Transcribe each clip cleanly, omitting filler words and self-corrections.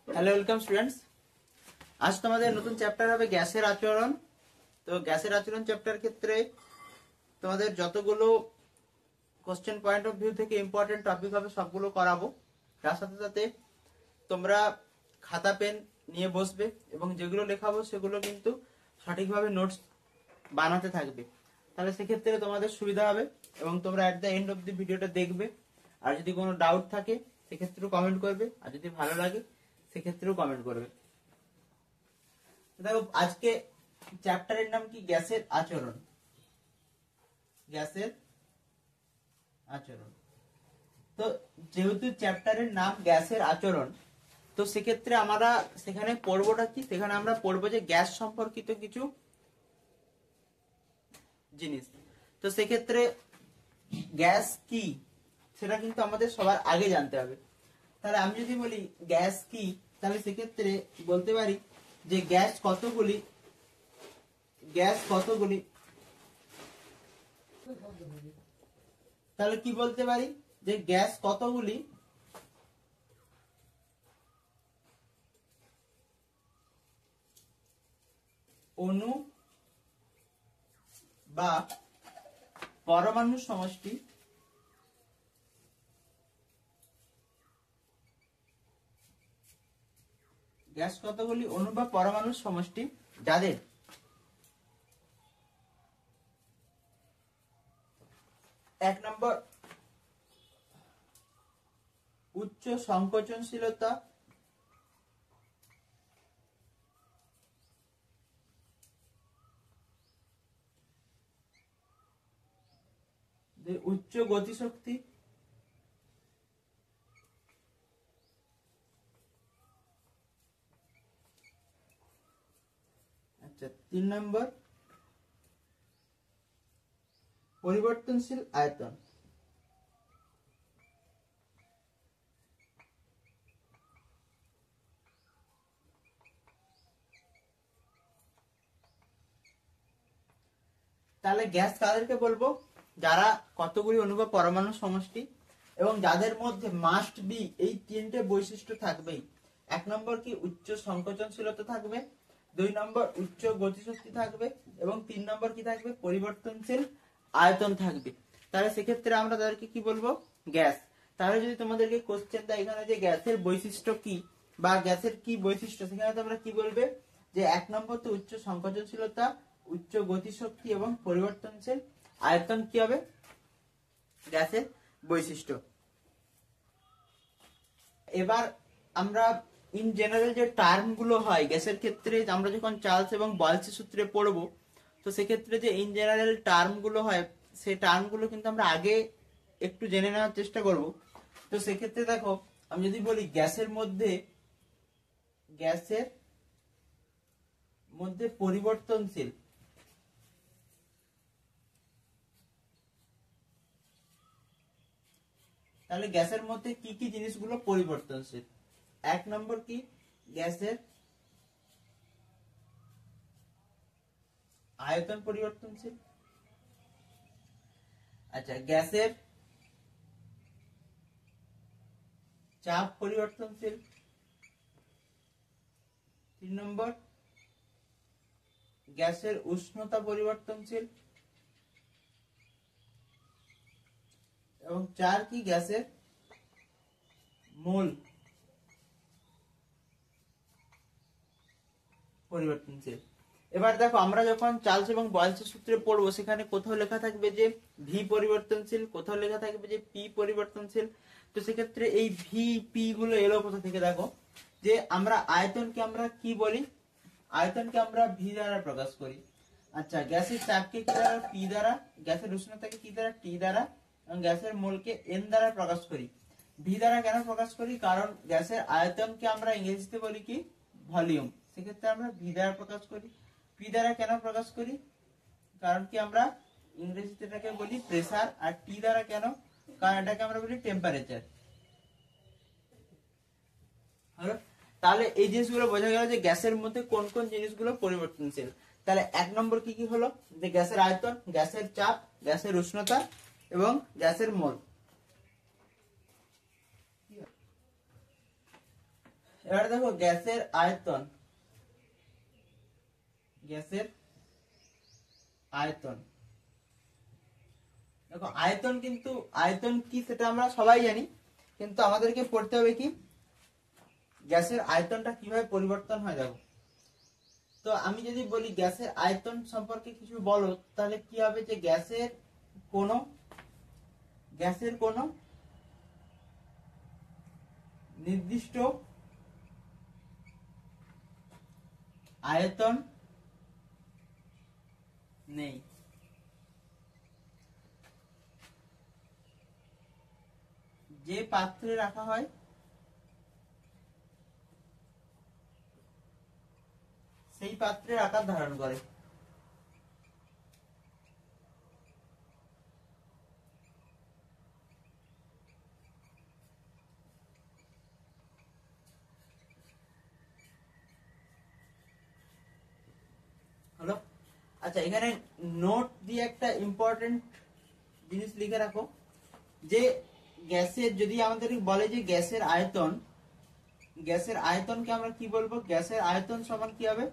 Hello welcome students. আজ তোমাদের নতুন চ্যাপ্টার হবে গ্যাসের আচরণ। তো গ্যাসের আচরণ চ্যাপ্টার ক্ষেত্রে তোমাদের যতগুলো কোশ্চেন পয়েন্ট অফ ভিউ থেকে ইম্পর্টেন্ট টপিক হবে সবগুলো করাবো। তার সাথে সাথে তোমরা খাতা পেন নিয়ে বসবে এবং যেগুলো লেখাবো সেগুলো কিন্তু সঠিকভাবে নোটস বানাতে থাকবে, তাহলে সেক্ষেত্রে তোমাদের সুবিধা হবে এবং তোমরা at the end of the ভিডিওটা দেখবে। আর যদি কোনো ডাউট থাকে সেক্ষেত্রেও কমেন্ট করবে, আর যদি ভালো লাগে সেক্ষেত্রেও কমেন্ট করবে। দেখো আজকে চ্যাপ্টারের নাম কি? গ্যাসের আচরণ। গ্যাসের আচরণ। তো যেহেতু চ্যাপ্টারের নাম গ্যাসের আচরণ, তো সেক্ষেত্রে আমরা সেখানে পড়বোটা কি? সেখানে আমরা পড়বো যে গ্যাস সম্পর্কিত কিছু জিনিস। তো সেক্ষেত্রে গ্যাস কি সেটা কিন্তু আমাদের সবার আগে জানতে হবে। তাহলে আমি যদি বলি গ্যাস কি, তাহলে সেক্ষেত্রে বলতে পারি যে গ্যাস কতগুলি তাহলে কি বলতে পারি যে গ্যাস কতগুলি অণু বা পরমাণু সমষ্টি গ্যাস কতগুলি অণু বা পরমাণুর সমষ্টি যাদের এক নম্বর উচ্চ সংকোচনশীলতা, উচ্চ গতিশক্তি, আচ্ছা 3 নম্বর পরিবর্তনশীল আয়তন। তাহলে গ্যাস কাদেরকে বলবো? যারা কতগুলি অণু বা পরমাণু সমষ্টি এবং যাদের মধ্যে মাস্ট বি এই তিনটে বৈশিষ্ট্য থাকবেই। এক নম্বর কি? উচ্চ সংকোচনশীলতা থাকবে, 2 নম্বর উচ্চ গতিশক্তি থাকবে এবং 3 নম্বর কি থাকবে? পরিবর্তনশীল আয়তন থাকবে। তাহলে সেক্ষেত্রে আমরা তাদেরকে কি বলবো? গ্যাস। তাহলে যদি তোমাদেরকে কোশ্চেন দেয় এখানে যে গ্যাসের বৈশিষ্ট্য কি বা গ্যাসের কি বৈশিষ্ট্য, সেখানে তোমরা কি বলবে? যে 1 নম্বর তো উচ্চ সংকোচনশীলতা, উচ্চ গতিশক্তি এবং পরিবর্তনশীল আয়তন কি হবে গ্যাসের বৈশিষ্ট্য। এবার আমরা ইন জেনারেল যে টার্ম গুলো হয় গ্যাসের ক্ষেত্রে, আমরা যখন চার্লস এবং বয়েলসের সূত্রে পড়বো, তো সেক্ষেত্রে যে ইন জেনারেল টার্ম গুলো হয় সেই টার্ম গুলো কিন্তু আমরা আগে একটু জেনে নেওয়ার চেষ্টা করব। তো সেক্ষেত্রে দেখো, আমি যদি বলি গ্যাসের মধ্যে পরিবর্তনশীল, তাহলে গ্যাসের মধ্যে কি কি জিনিসগুলো পরিবর্তনশীল? 1 নম্বর কি? গ্যাসের আয়তন পরিবর্তনশীল। আচ্ছা, গ্যাসের চাপ পরিবর্তনশীল। 3 নম্বর গ্যাসের উষ্ণতা পরিবর্তনশীল। এবং 4 কি? গ্যাসের মোল পরিবর্তনশীল। এবার দেখো, আমরা যখন চার্লস এবং বয়েলসের সূত্রে পড়বো সেখানে কোথাও লেখা থাকবে যে ভি পরিবর্তনশীল, কোথাও লেখা থাকবে যে পি পরিবর্তনশীল। তো সেক্ষেত্রে এই ভি পি গুলো এলো কোথা থেকে? দেখো যে আমরা আয়তনকে আমরা কি বলি? আয়তনকে আমরা ভি দ্বারা প্রকাশ করি। আচ্ছা, গ্যাসের চাপকে কি দ্বারা? পি দ্বারা। গ্যাসের উষ্ণতাকে কি দ্বারা? টি দ্বারা। এবং গ্যাসের মোলকে এন দ্বারা প্রকাশ করি। ভি দ্বারা কেন প্রকাশ করি? কারণ গ্যাসের আয়তনকে আমরা ইংরেজিতে বলি কি? ভলিউম। সেক্ষেত্রে আমরা ভি দ্বারা প্রকাশ করি। পি দ্বারা কেন প্রকাশ করি? কারণ কি আমরা ইংরেজিতে এটাকে বলি প্রেসার। আর টি দ্বারা কেন? কারণ এটাকে আমরা বলি টেম্পারেচার। তাহলে এই জিনিসগুলো বোঝা গেল যে গ্যাসের মধ্যে কোন কোন জিনিসগুলো পরিবর্তনশীল। তাহলে 1 নম্বর কি কি হলো? যে গ্যাসের আয়তন, গ্যাসের চাপ, গ্যাসের উষ্ণতা এবং গ্যাসের মোল। এবার দেখো গ্যাসের আয়তন, গ্যাসের আয়তন। দেখো আয়তন, কিন্তু আয়তন কি সেটা আমরা সবাই জানি, কিন্তু আমাদেরকে পড়তে হবে কি গ্যাসের আয়তনটা কিভাবে পরিবর্তন হয়। দেখো তো আমি যদি বলি গ্যাসের আয়তন সম্পর্কে কিছু বলো, তাহলে কি হবে যে গ্যাসের কোনো নির্দিষ্ট আয়তন নেই। যে পাত্রে রাখা হয় সেই পাত্রের আকার ধারণ করে। হলো। আচ্ছা, এখানে নোট দিয়ে একটা ইম্পর্টেন্ট জিনিস লিখে রাখো, যে গ্যাসের যদি আমাদের বলে যে গ্যাসের আয়তনকে আমরা কি বলবো, গ্যাসের আয়তন সমান কি হবে,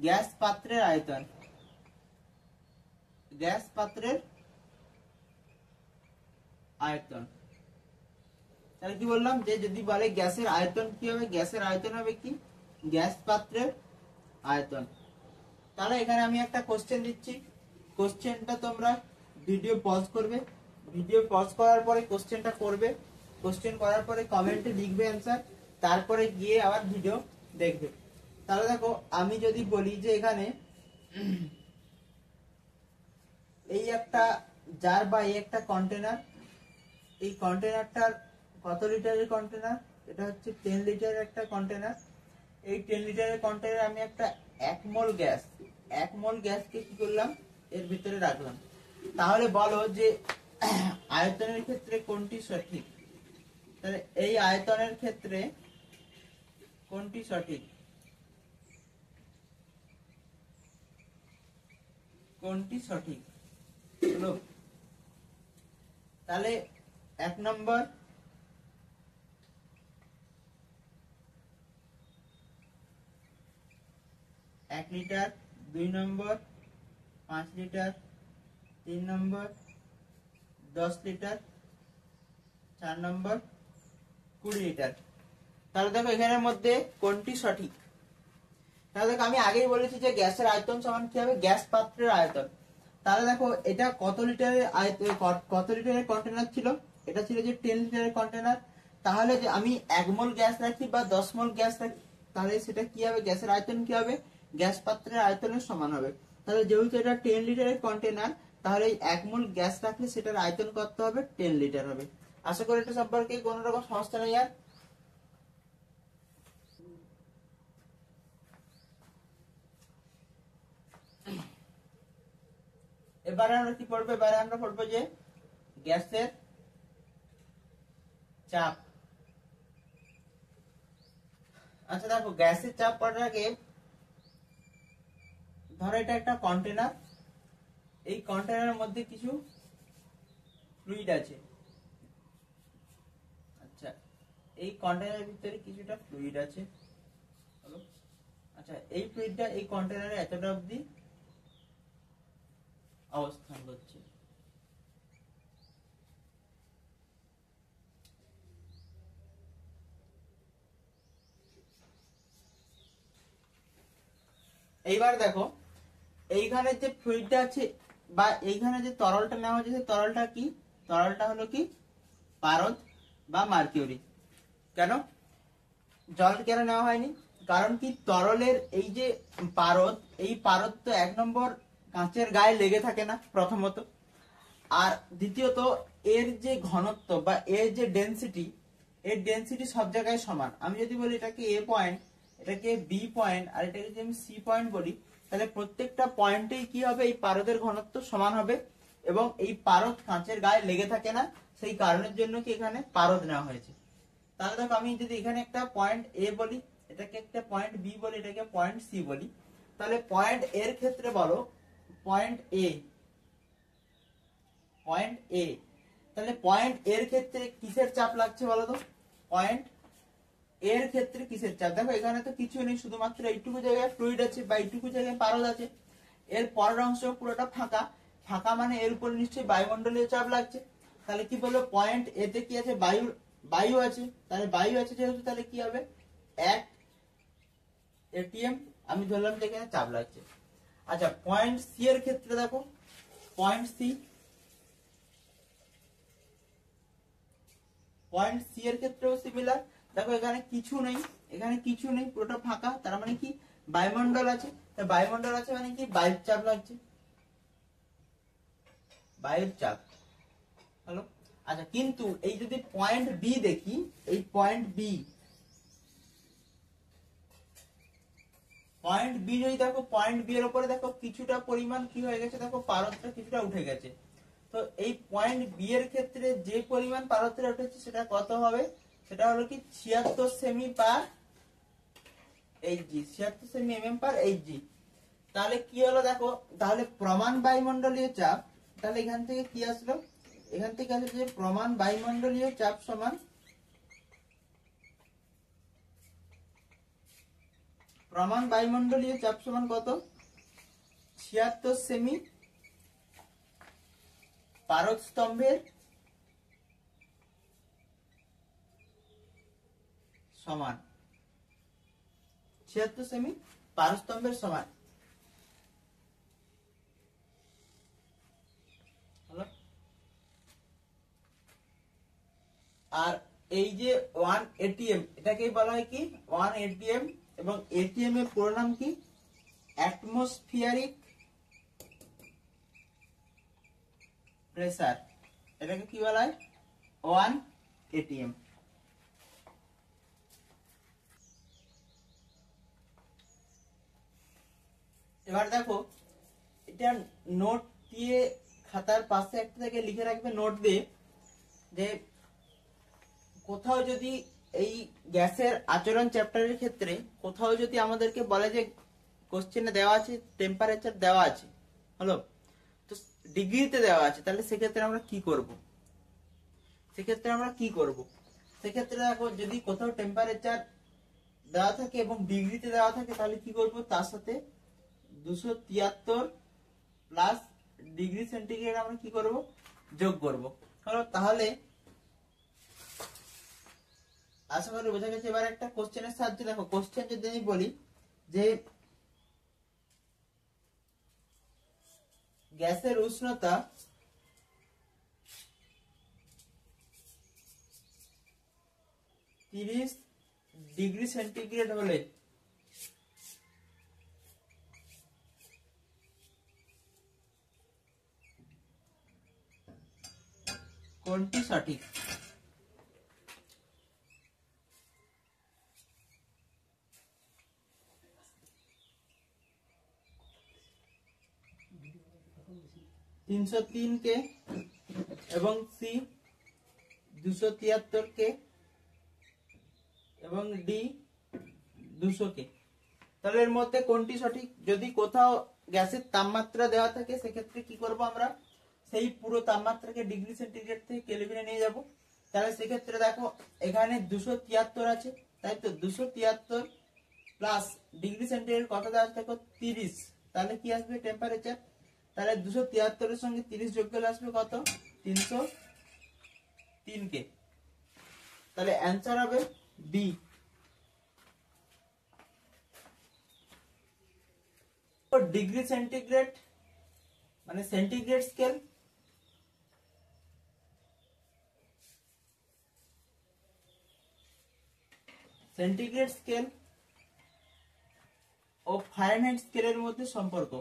গ্যাস পাত্রের আয়তন, গ্যাস পাত্রের আয়তন। তাহলে কি বললাম, যে যদি বলে গ্যাসের আয়তন কি হবে, গ্যাসের আয়তন হবে কি গ্যাস পাত্রের আয়তন। তাহলে এখানে আমি একটা কোশ্চেন দিচ্ছি, কোশ্চেনটা তোমরা ভিডিও পজ করবে, ভিডিও পজ করার পরে কোশ্চেনটা করবে, কোশ্চেন করার পরে কমেন্টে লিখবে অ্যান্সার, তারপরে গিয়ে আবার ভিডিও দেখবে। তাহলে দেখো আমি যদি বলি যে এখানে এই একটা জার বা এই একটা কন্টেনার, এই কন্টেনারটার কত লিটারের কন্টেনার, এটা হচ্ছে 10 লিটারের একটা কন্টেনার। এই 10 লিটারের কন্টেনারে আমি একটা 1 মোল গ্যাসকে কি করলাম, এর ভিতরে রাখলাম। তাহলে বলো যে আয়তনের ক্ষেত্রে কোনটি সঠিক। তাহলে এই আয়তনের ক্ষেত্রে কোনটি সঠিক, কোনটি সঠিক হলো। তাহলে 1 নম্বর, 1 লিটার, 2 নম্বর 5 লিটার, 3 নম্বর 10 লিটার, 4 নম্বর 20 লিটার। তাহলে দেখো এখানের মধ্যে কোনটি সঠিক। তাহলে দেখো আমি আগেই বলেছি যে গ্যাসের আয়তন সমান কি হবে, গ্যাস পাত্রের আয়তন। তাহলে দেখো এটা কত লিটারের কত লিটারের কন্টেনার ছিল, এটা ছিল যে 10 লিটারের কন্টেনার। তাহলে যে আমি 1 মোল গ্যাস রাখি বা 10 মোল গ্যাস রাখি, তাহলে সেটা কি হবে, গ্যাসের আয়তন কি হবে, গ্যাস পাত্রের আয়তনের সমান হবে। তাহলে যেহেতু এটা 10 লিটারের কন্টেনার, তাহলে 1 মোল গ্যাস রাখলে সেটার আয়তন কত হবে, 10 লিটার হবে। আশা করি এটা সম্পর্কে কোনো রকম সমস্যা নেই আর। এবারে আমরা কি পড়বো, এবারে আমরা পড়বো যে গ্যাসের চাপ। আচ্ছা দেখো গ্যাসের চাপ পড়ার আগে ধরো এটা একটা কন্টেনার, এই কন্টেনারের মধ্যে কিছু ফ্লুইড আছে। আচ্ছা, এই কন্টেনারের ভিতরে কিছুটা ফ্লুইড আছে। আচ্ছা, এই ফ্লুইডটা এই কন্টেনারে এতটা অবধি অবস্থান করছে। এইবার দেখো এইখানে যে ফ্লুইডটা আছে বা এইখানে যে তরলটা নেওয়া হয়েছে, তরলটা কি, তরলটা হলো কি পারদ বা মার্কিউরি। কেন জল কেন নেওয়া হয়নি, কারণ কি তরলের এই যে পারদ, এই পারদ তো 1 নম্বর কাঁচের গায়ে লেগে থাকে না প্রথমত, আর দ্বিতীয়ত এর যে ঘনত্ব বা এর যে ডেনসিটি, এর ডেনসিটি সব জায়গায় সমান। আমি যদি বলি এটাকে এ পয়েন্ট, এটাকে বি পয়েন্ট, আর এটাকে যদি আমি সি পয়েন্ট বলি, তাহলে প্রত্যেকটা পয়েন্টেই কি হবে, এই পারদের ঘনত্ব সমান হবে এবং এই পারদ কাঁচের গায়ে লেগে থাকে না, সেই কারণের জন্য কি এখানে পারদ নেওয়া হয়েছে। তাহলে দেখো আমি যদি এখানে একটা পয়েন্ট এ বলি, এটাকে একটা পয়েন্ট বি বলি, এটাকে পয়েন্ট সি বলি, তাহলে পয়েন্ট এর ক্ষেত্রে বলো পয়েন্ট এ, পয়েন্ট এ, তাহলে পয়েন্ট এর ক্ষেত্রে কিসের চাপ লাগছে বলো তো, পয়েন্ট এর ক্ষেত্রে কিসের চাপ? দেখো এখানে তো কিছু নেই, শুধুমাত্র এইটুকু জায়গায় ফ্লুইড আছে বা এইটুকু জায়গায় পারদ আছে। এর পরের অংশ পুরোটা ফাঁকা, ফাঁকা মানে এর উপর নিশ্চয়ই বায়ুমণ্ডলীয় চাপ লাগছে। তাহলে কি বলবো, পয়েন্ট এতে কি আছে, বায়ু আছে। তাহলে বায়ু আছে যেহেতু, তাহলে কি হবে, 1 ATM আমি ধরলাম যে এখানে চাপ লাগছে। আচ্ছা, পয়েন্ট সি এর ক্ষেত্রে দেখো, পয়েন্ট সি এর ক্ষেত্রেও সিমিলার। দেখো এখানে কিছু নেই, এখানে কিছু নেই, পুরোটা ফাঁকা, তার মানে কি বায়ুমণ্ডল আছে। বায়ুমণ্ডল আছে মানে কি বায়ুর চাপ লাগছে, বায়ুর চাপ। হ্যালো, আচ্ছা, কিন্তু এই যদি পয়েন্ট বি দেখি, এই পয়েন্ট বি যদি দেখো, পয়েন্ট বি এর উপরে দেখো কিছুটা পরিমাণ কি হয়ে গেছে, দেখো পারদটা কিছুটা উঠে গেছে। তো এই পয়েন্ট বি এর ক্ষেত্রে যে পরিমাণ পারদটা উঠেছে সেটা কত হবে, সেটা হলো কি 76 সেমি পার এইচজি, 76 সেমি এমএম পার এইচজি। তাহলে কি হলো দেখো, তাহলে প্রমাণ বায়ুমণ্ডলীয় চাপ, তাহলে এখান থেকে কি আসলো, এখান থেকে আসলো যে প্রমাণ বায়ুমণ্ডলীয় চাপ সমান, প্রমাণ বায়ুমণ্ডলীয় চাপ সমান কত, 76 সেমি পারদ স্তম্ভের সমান, 76 সেমি পারদ স্তম্ভের সমান। আর এই যে 1 ATM, এটাকেই বলা হয় কি 1 ATM, এবং ATM এর পুরো নাম কি, অ্যাটমসফিয়ারিক প্রেসার। এটাকে কি বলা হয়, 1 ATM। এবার দেখো, এটা নোট দিয়ে খাতার পাশে একটা থেকে লিখে রাখবে, নোট দিয়ে, যে কোথাও যদি এই গ্যাসের আচরণ চ্যাপ্টারের ক্ষেত্রে কোথাও যদি আমাদেরকে বলে যে কোশ্চেনে দেওয়া আছে টেম্পারেচার দেওয়া আছে, হলো, তো ডিগ্রিতে দেওয়া আছে, তাহলে সেক্ষেত্রে আমরা কি করব, সেক্ষেত্রে দেখো যদি কোথাও টেম্পারেচার দেওয়া থাকে এবং ডিগ্রিতে দেওয়া থাকে, তাহলে কি করব, তার সাথে 273 প্লাস ডিগ্রি সেন্টিগ্রেড আমরা কি করব, যোগ করব। তাহলে আশা করি বোঝা গেছে। এবার একটা কোশ্চেনের সাহায্যে দেখো, কোশ্চেন যদি আমি বলি যে গ্যাসের উষ্ণতা 30 ডিগ্রি সেন্টিগ্রেড হলে কোনটি সঠিক? তিনশো তিন কে এবং সি 273 কে এবং ডি 200 কে। তাহলে এর মধ্যে কোনটি সঠিক? যদি কোথাও গ্যাসের তাপমাত্রা দেওয়া থাকে সেক্ষেত্রে কি করব, আমরা সেই পুরো তাপমাত্রাকে ডিগ্রি সেন্টিগ্রেড থেকে কেলভিনে নিয়ে যাব। তাহলে সেক্ষেত্রে দেখো এখানে 273 আছে, তাই তো 273 প্লাস ডিগ্রি সেন্টিগ্রেড কত দেওয়া আছে দেখো 30, তাহলে কি আসবে টেম্পারেচার, তাহলে 273 এর সঙ্গে 30 যোগ করলে আসবে কত, 303 কে। তাহলে অ্যান্সার হবে বি। ডিগ্রি সেন্টিগ্রেড মানে সেন্টিগ্রেড স্কেল, সেন্টিগ্রেড স্কেল ও ফারেনহাইট স্কেলের মধ্যে সম্পর্ক।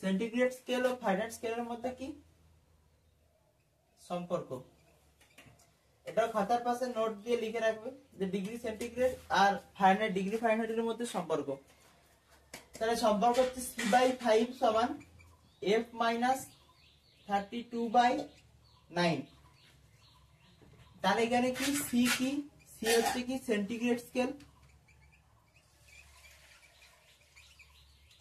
সেন্টিগ্রেড স্কেল ও ফারেনহাইট স্কেলের মধ্যে কি সম্পর্ক, এটাও খাতার পাশে নোট দিয়ে লিখে রাখবে যে ডিগ্রি সেন্টিগ্রেড আর ফারেনহাইট, ডিগ্রি ফারেনহাইটের মধ্যে সম্পর্ক। তাহলে সম্পর্ক হচ্ছে C/5 সমান F মাইনাস 32/9। তাহলে এখানে কি সি কি, সি হচ্ছে কি সেন্টিগ্রেড স্কেল,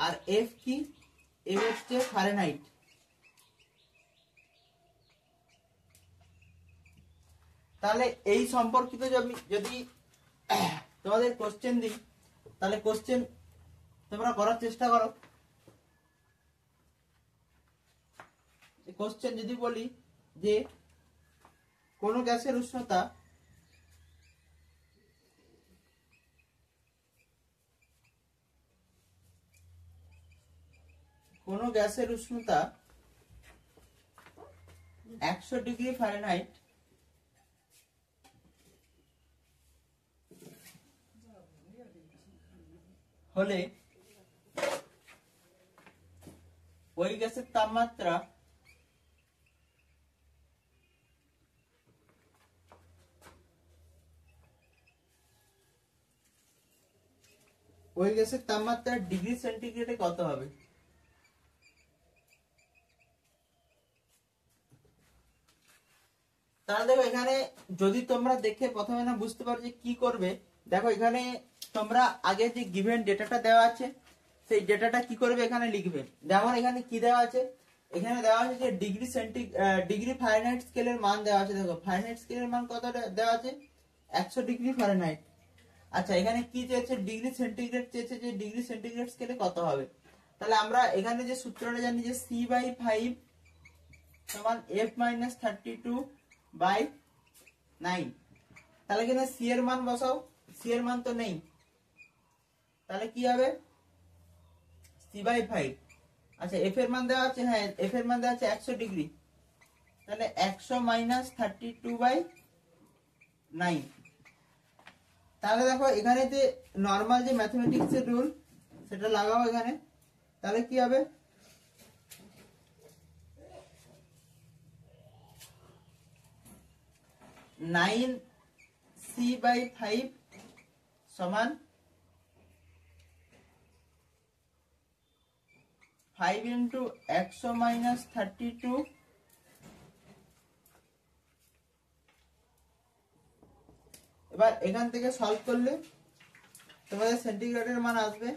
আর এফ কি, এ হচ্ছে ফারেনহাইট। তাহলে এই সম্পর্কিত যদি তোমাদের কোশ্চেন দিই, তাহলে কোশ্চেন তোমরা করার চেষ্টা করো। কোশ্চেন যদি বলি যে কোন গ্যাসের উষ্ণতা কোন গ্যাসের উষ্ণতা 100 ডিগ্রি ফারেনহাইট হলে ওই গ্যাসের তাপমাত্রা ডিগ্রি সেন্টিগ্রেডে কত হবে? তাহলে দেখো এখানে যদি তোমরা দেখে প্রথমে না বুঝতে পারো যে কি করবে, দেখো এখানে তোমরা আগে যে গিভেন ডেটাটা দেওয়া আছে সেই ডেটাটা কি করবে এখানে লিখবে। যেমন এখানে কি দেওয়া আছে, এখানে দেওয়া আছে যে ডিগ্রি ফারেনহাইট স্কেলের মান দেওয়া আছে। দেখো ফারেনহাইট স্কেলের মান কত দেওয়া আছে? 100 ডিগ্রি ফারেনহাইট। আচ্ছা এখানে কি চেয়েছে? ডিগ্রি সেন্টিগ্রেড চেয়েছে, যে ডিগ্রি সেন্টিগ্রেড স্কেলে কত হবে। তাহলে আমরা এখানে যে সূত্রটা জানি যে C/5 সমান F-32/9। তাহলে এখানে C এর মান বসাও, C এর মান তো নেই, তাহলে কি হবে? C/5। আচ্ছা F এর মান দেওয়া আছে, হ্যাঁ F এর মান দেওয়া আছে 100 ডিগ্রি, তাহলে 100 - 32/9। তাহলে দেখো এখানে যে নরমাল যে ম্যাথমেটিক্স এর রুল সেটা লাগাও এখানে, তাহলে কি হবে? 9C/5 সমান 5 × 100 - 32। এবার এখান থেকে সলভ করলে তোমাদের সেন্টিগ্রেডের মান আসবে।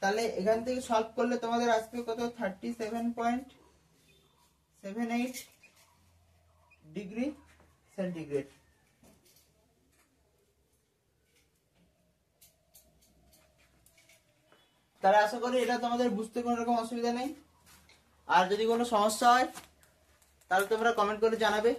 তাহলে এখান থেকে সলভ করলে তোমাদের আসবে কত? 37.78 ডিগ্রি সেন্টিগ্রেড। তাহলে আশা করি এটা তোমাদের বুঝতে কোনো রকম অসুবিধা নেই। আর যদি কোনো সমস্যা হয় তাহলে তোমরা কমেন্ট করে জানাবে।